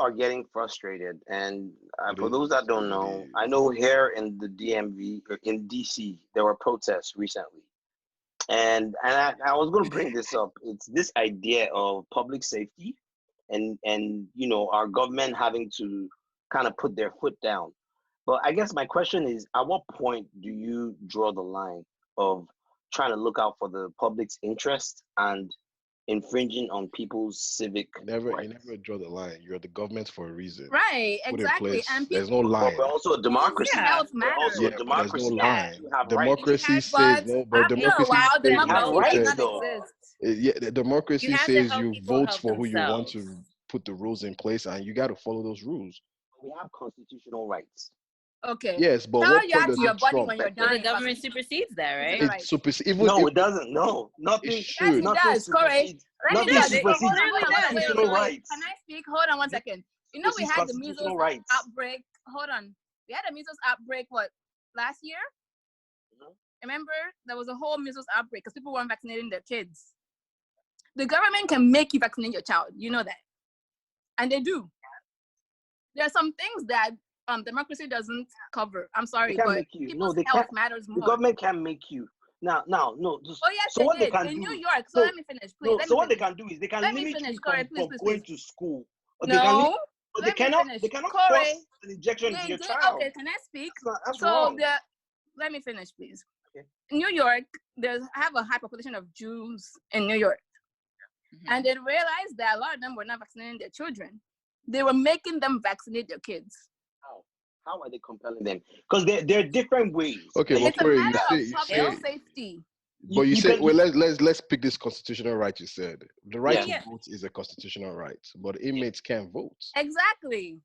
are getting frustrated, and It for those that don't it know, I is. know here in the DMV or in DC there were protests recently, and I was going to bring this up. It's this idea of public safety, and our government having to kind of put their foot down. But I guess my question is, at what point do you draw the line of trying to look out for the public's interest and infringing on people's civic You rights? never draw the line. You're the government for a reason. Right, Put in exactly. place. And There's people no But we're line. also a whose democracy. Yeah. health We're also matters. a Yeah, but there's no democracy. line. You have rights. Democracy says But no, but after a democracy while, says You have democracy does rights, not said though. exist. yeah, the democracy You have to says help you people vote help for who you want to themselves. put the rules in place, and you got to follow those rules. We have constitutional rights. Okay. Yes, but Tell what you point to does your it body trump? when you're So the dying. government supersedes that, right? Right. It supersedes even No, if it doesn't. No, it nothing. Yes, should. it Nothing does. Corey. supersedes. Let me Nothing tell does. you. It Hold supersedes on, hold on. Wait, constitutional rights. Can I speak? Hold on 1 second. You know, we Supersedes had the measles constitutional rights. outbreak. Hold on. We had a measles outbreak, last year? Mhm. Remember? There was a whole measles outbreak because people weren't vaccinating their kids. The government can make you vaccinate your child. You know that. And they do. There are some things that democracy doesn't cover. I'm They sorry, can't but make you. No, people's they health can't. matters The more. government can make you. Now, no. Oh, yes, So they what they did can in do New is York. So no, let me finish, please. no. Let So me what they finish. can do is they can Let me limit finish, you Corey. from Please. going to school. Or they can limit, No, but they let me cannot. finish. They cannot Corey, force an injection into they your did. child. Okay, can I speak? That's So wrong. let me finish, please. Okay. In New York, have a high population of Jews in New York, and they realized that a lot of them were not vaccinating their children. They were making them vaccinate their kids. How are they compelling them? Because there are different ways. Okay, Like, well, It's a Corey, matter of you public say, safety. but you you say, can. well, let's pick this constitutional right. You said the right Yeah. to Yeah. vote is a constitutional right, but inmates can't vote. Exactly.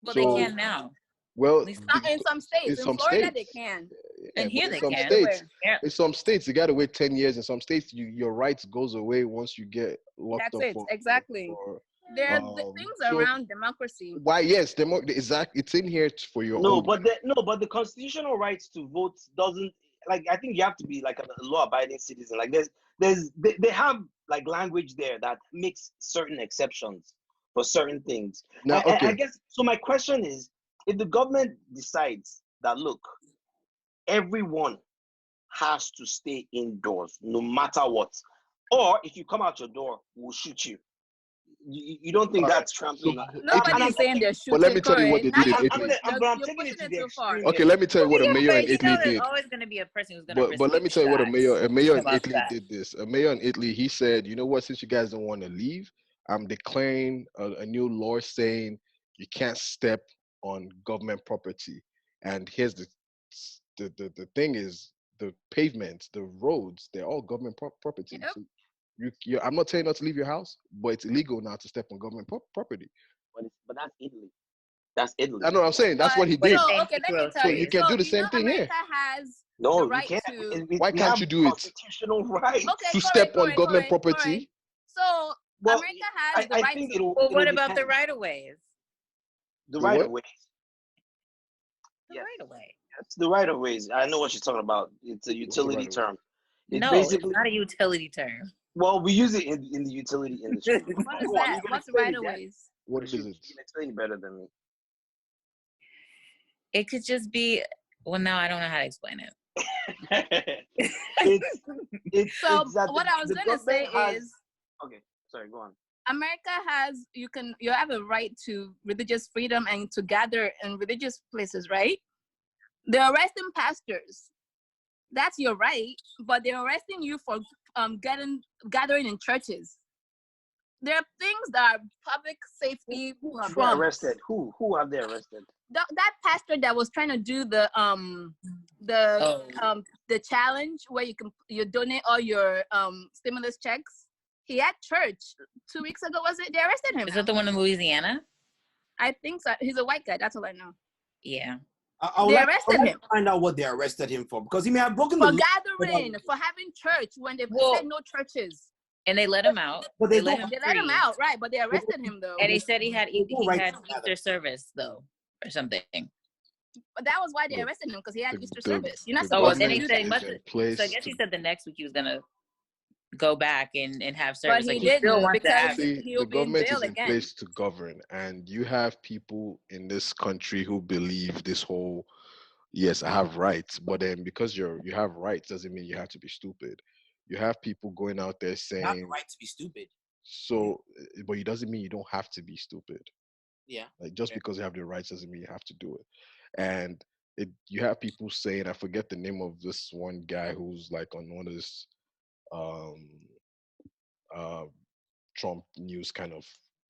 Well, So, they can now. well, At least In some states, in some Florida, states, they can. yeah, And but here in they some can. states, Everywhere. in some states, you got to wait 10 years. In some states, your rights goes away once you get locked That's up it. Exactly. for There are the things so around democracy. why? Yes, exactly. It's in here for your No, own but benefit. the constitutional rights to vote doesn't, like, I think you have to be like a law-abiding citizen. Like they have like language there that makes certain exceptions for certain things. Now, And I okay, guess so. My question is, if the government decides that, look, everyone has to stay indoors no matter what, or if you come out your door, we'll shoot you. You don't think all right. that's So trampling? Nobody's saying they're but let shooting me tell you what Corey. they did in I'm Italy. You're taking it pushing to it the too far. extreme Okay, here. let me tell you what a Yeah, mayor in but you Italy know, there's did. always going to be a person who's going to risk But let me tell you what a mayor in about Italy that. did this. A mayor in Italy, he said, you know what? Since you guys don't want to leave, I'm declaring a new law saying you can't step on government property. And here's the thing is the pavements, the roads, they're all government property. Yep. So I'm not telling you not to leave your house, but it's illegal now to step on government property. But that's Italy. That's Italy. I know what I'm saying. That's what he But did. it's Okay, let me So tell you you. can do the You same know, thing here. America has No, the you right can't. to. Why We can't have you do it? constitutional rights. Okay, To Corey, step on government Corey. property? So Well, America has the I right think to. Well, what it'll about the depend. right of ways? The The right what? of ways? The Yes, right of way. that's the right of ways. I know what you're talking about. It's a What's the utility right of way? term. It's No, basically, it's not a utility term. well, we use it in the utility industry. What is Go on, you that? can What's explain right it, of Jen. ways? What You is can it? explain it better than me. It could just be, well, no, I don't know how to explain it. it's So it's that what I was the gonna say government has. is Okay, sorry, go on. America has you have a right to religious freedom and to gather in religious places, right? They're arresting pastors. That's your right, but they're arresting you for gathering in churches. There are things that are public safety Who have they trumps. arrested? Who have they arrested? That pastor that was trying to do the challenge where you donate all your stimulus checks. He had church 2 weeks ago, was it? They arrested him. Is that the one in Louisiana? I think so. He's a white guy. That's all I know. Yeah. I would They like arrested him to find out what they arrested him for, because he may have broken the for law. gathering, for having church when they Well, said no churches. And they let him out. But They they let don't- him They let him free. out, right? But they arrested him though. And he said he had right to gather. Easter service though, or something. But that was why they Look, arrested him, because he had the- Easter the- service. You're not the supposed to Then he do government said he that. is must. in place So I guess to- he said the next week he was gonna go back and have But service. he Like he still didn't wants to because have. See, he'll the be in government jail is in again. place to govern, and you have people in this country who believe this whole yes, I have rights, but then because you have rights doesn't mean you have to be stupid. You have people going out there You have the saying right to be stupid. so, but it doesn't mean you don't have to be stupid. Yeah. Like just Okay. because you have the rights doesn't mean you have to do it. And you have people saying, I forget the name of this one guy who's like on one of this um uh Trump news kind of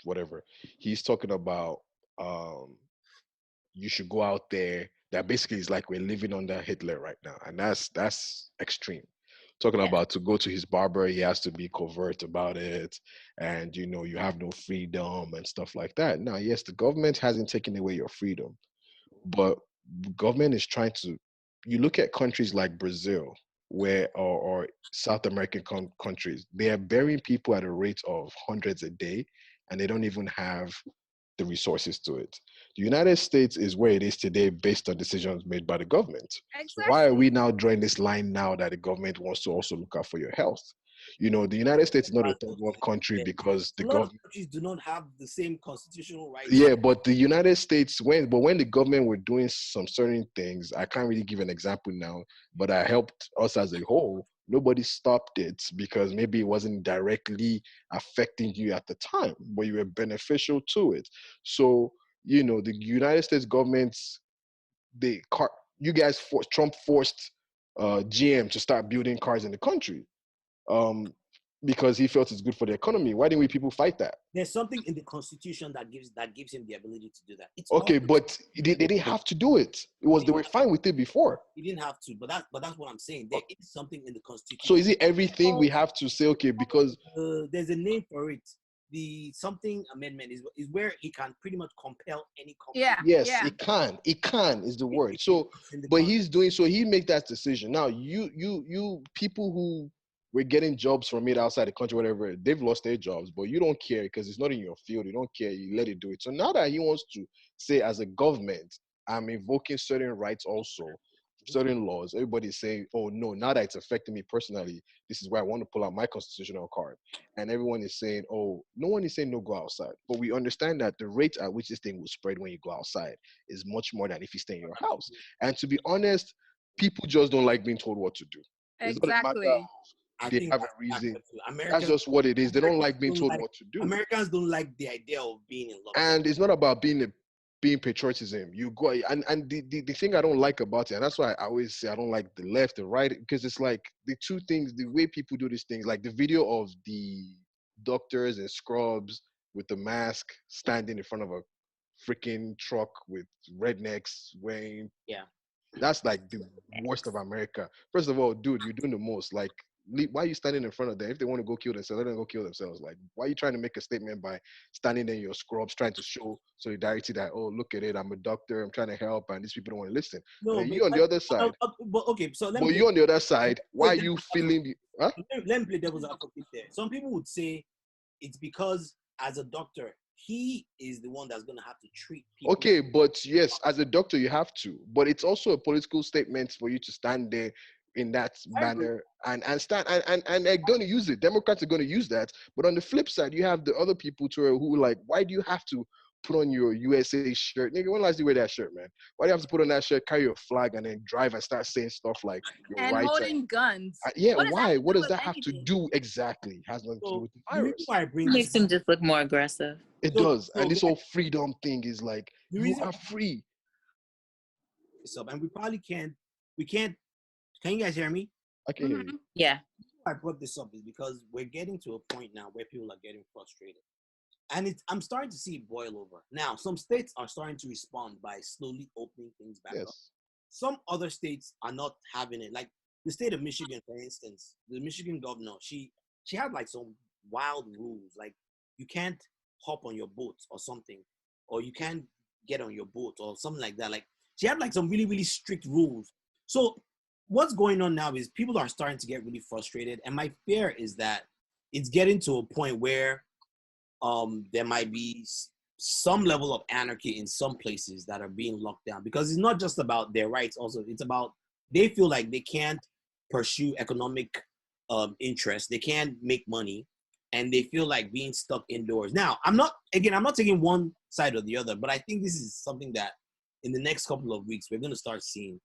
whatever. He's talking about um you should go out there. That basically is like we're living under Hitler right now, and that's extreme. Talking Yeah. about to go to his barber, he has to be covert about it, and you have no freedom and stuff like that. Now, yes, the government hasn't taken away your freedom, but government is trying to. You look at countries like Brazil, where or South American countries, they are burying people at a rate of hundreds a day, and they don't even have the resources to it. The United States is where it is today based on decisions made by the government. So why are Exactly. we now drawing this line now that the government wants to also look out for your health? The United States is not a third world country because A the lot of government. countries do not have the same constitutional rights. Yeah, but the United States, when the government were doing some certain things, I can't really give an example now, but I helped us as a whole. Nobody stopped it because maybe it wasn't directly affecting you at the time, but you were beneficial to it. So, the United States government, they car, you guys forced Trump forced GM to start building cars in the country. Um, because he felt it's good for the economy. Why didn't we people fight that? There's something in the constitution that gives him the ability to do that. It's Okay, all but they didn't have to do it. They were fine with it before. he didn't have to, but that's what I'm saying. There is something in the constitution. So is it everything we have to say? Okay, because There's a name for it. The something amendment is where he can pretty much compel any company. Yeah. yes, Yeah. it can is the word. So, It's in the but he's doing so. He make that decision now. You people who were getting jobs from it outside the country, whatever, they've lost their jobs, but you don't care because it's not in your field. You don't care. You let it do it. So now that he wants to say, as a government, I'm invoking certain rights also, certain laws. Everybody's saying, oh no, now that it's affecting me personally, this is where I want to pull out my constitutional card. And everyone is saying, oh, no one is saying no, go outside. But we understand that the rate at which this thing will spread when you go outside is much more than if you stay in your house. And to be honest, people just don't like being told what to do. It's not a matter Exactly. I of they think have a that's reason. That's Americans just what it is. They don't like being don't told like- what to do. Americans don't like the idea of being in love. And it's not about being patriotism. You go and the thing I don't like about it, and that's why I always say I don't like the left, the right, because it's like the two things, the way people do these things, like the video of the doctors and scrubs with the mask standing in front of a freaking truck with rednecks wearing. Yeah. That's like the worst of America. First of all, dude, you're doing the most. Like, why are you standing in front of them? If they want to go kill themselves, let them go kill themselves. Like, why are you trying to make a statement by standing there in your scrubs, trying to show solidarity that, oh, look at it, I'm a doctor, I'm trying to help, and these people don't want to listen. No, And but you on the other side, but okay, so let but me you on the other side, why are you feeling? Huh? let me play devil's advocate there. Some people would say it's because as a doctor, he is the one that's going to have to treat people. Okay, but yes, as a doctor, you have to. But it's also a political statement for you to stand there in that manner and stand and they're going to use it. Democrats are going to use that. But on the flip side, you have the other people too who like, why do you have to put on your USA shirt? Nigga, when last did you wear that shirt, man? Why do you have to put on that shirt, carry your flag, and then drive and start saying stuff like your And rights? holding guns. Yeah, What does that why? have to What do does with that have to anything? do exactly? It has nothing to do So with the the reason virus. why I bring Makes this him just look more aggressive. It So- does. so And this guys- whole freedom thing is like, The you reason- are free. up, and we probably can't. We can't. Can you guys hear me? I can hear you. Mhm. Yeah. I brought this up is because we're getting to a point now where people are getting frustrated. And I'm starting to see it boil over. Now, some states are starting to respond by slowly opening things back up. Yes. Some other states are not having it. Like the state of Michigan, for instance, the Michigan governor, she had like some wild rules. Like you can't hop on your boat or something, or you can't get on your boat or something like that. Like she had like some really, really strict rules. So what's going on now is people are starting to get really frustrated. And my fear is that it's getting to a point where there might be some level of anarchy in some places that are being locked down, because it's not just about their rights. Also, it's about they feel like they can't pursue economic interest. They can't make money, and they feel like being stuck indoors. Now, I'm not taking one side or the other, but I think this is something that in the next couple of weeks we're going to start seeing.